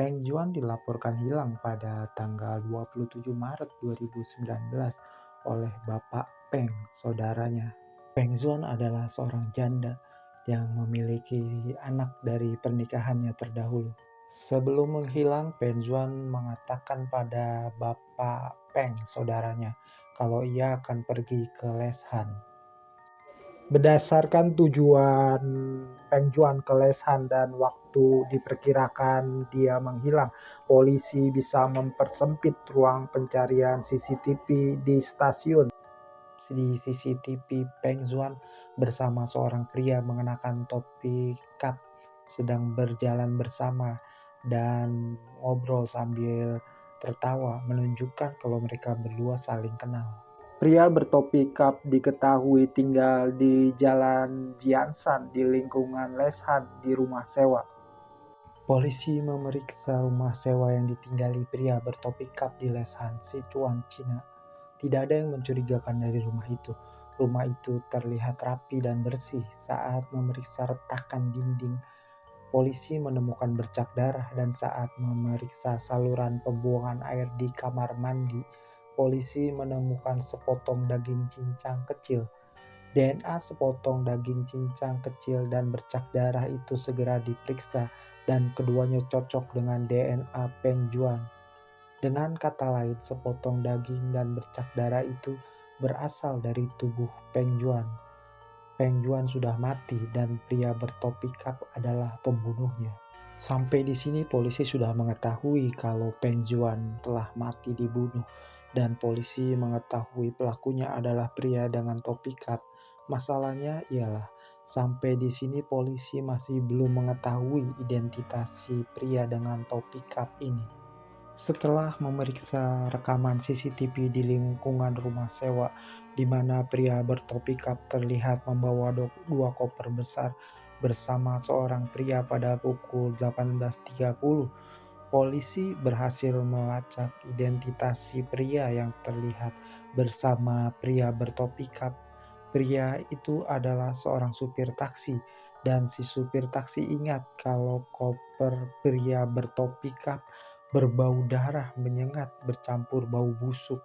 Peng Juan dilaporkan hilang pada tanggal 27 Maret 2019 oleh Bapak Peng, saudaranya. Peng Juan adalah seorang janda yang memiliki anak dari pernikahannya terdahulu. Sebelum menghilang, Peng Juan mengatakan pada Bapak Peng, saudaranya, kalau ia akan pergi ke Leshan. Berdasarkan tujuan Peng ke Leshan dan waktu diperkirakan dia menghilang, polisi bisa mempersempit ruang pencarian CCTV di stasiun. Di CCTV, Peng bersama seorang pria mengenakan topi cap sedang berjalan bersama dan ngobrol sambil tertawa, menunjukkan kalau mereka berdua saling kenal. Pria bertopi cap diketahui tinggal di Jalan Jiansan di lingkungan Leshan di rumah sewa. Polisi memeriksa rumah sewa yang ditinggali pria bertopi cap di Leshan, Sichuan, China. Tidak ada yang mencurigakan dari rumah itu. Rumah itu terlihat rapi dan bersih. Saat memeriksa retakan dinding, polisi menemukan bercak darah, dan saat memeriksa saluran pembuangan air di kamar mandi, polisi menemukan sepotong daging cincang kecil. DNA sepotong daging cincang kecil dan bercak darah itu segera diperiksa dan keduanya cocok dengan DNA Peng Juan. Dengan kata lain, sepotong daging dan bercak darah itu berasal dari tubuh Peng Juan. Peng Juan sudah mati dan pria bertopi cap adalah pembunuhnya. Sampai di sini polisi sudah mengetahui kalau Peng Juan telah mati dibunuh dan polisi mengetahui pelakunya adalah pria dengan topi cap. Masalahnya ialah sampai di sini polisi masih belum mengetahui identitas si pria dengan topi cap ini. Setelah memeriksa rekaman CCTV di lingkungan rumah sewa di mana pria bertopi cap terlihat membawa dua koper besar bersama seorang pria pada pukul 18.30, polisi berhasil melacak identitas si pria yang terlihat bersama pria bertopi cap. Pria itu adalah seorang supir taksi, dan si supir taksi ingat kalau koper pria bertopi cap berbau darah menyengat bercampur bau busuk.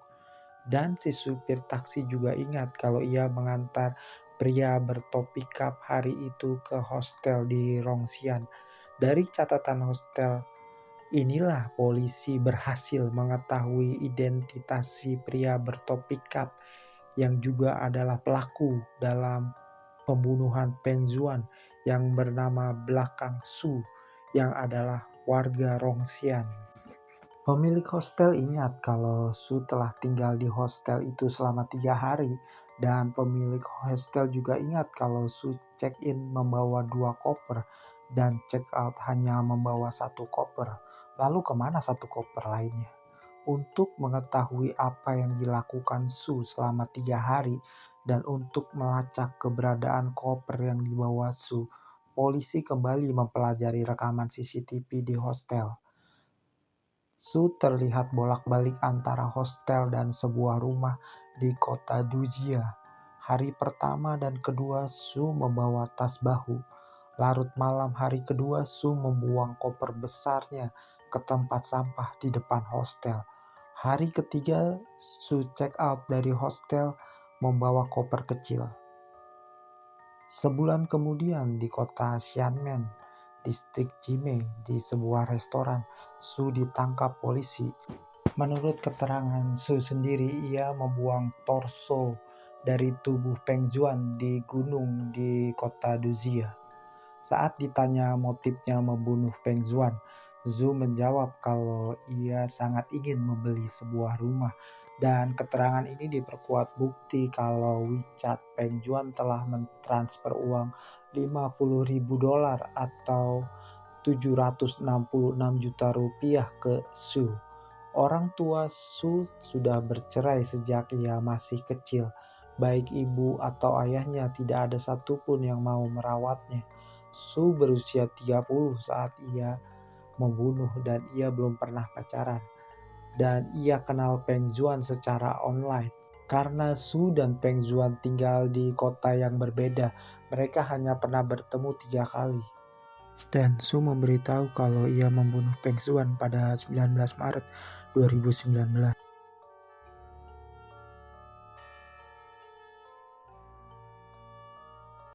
Dan si supir taksi juga ingat kalau ia mengantar pria bertopi cap hari itu ke hostel di Rongxian. Dari catatan hostel inilah polisi berhasil mengetahui identitas si pria bertopi cap yang juga adalah pelaku dalam pembunuhan Peng Juan yang bernama belakang Su yang adalah warga Rongxian. Pemilik hostel ingat kalau Su telah tinggal di hostel itu selama 3 hari, dan pemilik hostel juga ingat kalau Su check-in membawa 2 koper dan check-out hanya membawa 1 koper. Lalu kemana 1 koper lainnya? Untuk mengetahui apa yang dilakukan Su selama 3 hari dan untuk melacak keberadaan koper yang dibawa Su, polisi kembali mempelajari rekaman CCTV di hostel. Su terlihat bolak-balik antara hostel dan sebuah rumah di kota Dujia. Hari pertama dan kedua Su membawa tas bahu. Larut malam hari kedua Su membuang koper besarnya ke tempat sampah di depan hostel. Hari ketiga Su check out dari hostel membawa koper kecil. Sebulan kemudian di kota Xiamen, distrik Jimei, di sebuah restoran, Su ditangkap polisi. Menurut keterangan Su sendiri, ia membuang torso dari tubuh Peng Juan di gunung di kota Duzia. Saat ditanya motifnya membunuh Peng Juan, Zhu menjawab kalau ia sangat ingin membeli sebuah rumah, dan keterangan ini diperkuat bukti kalau WeChat Peng Juan telah mentransfer uang $50.000 atau 766 juta rupiah ke Su. Orang tua Su sudah bercerai sejak ia masih kecil. Baik ibu atau ayahnya tidak ada satupun yang mau merawatnya. Su berusia 30 saat ia membunuh dan ia belum pernah pacaran. Dan ia kenal Peng Juan secara online. Karena Su dan Peng Juan tinggal di kota yang berbeda, mereka hanya pernah bertemu 3 kali. dan Su memberitahu kalau ia membunuh Peng Zuan pada 19 Maret 2019.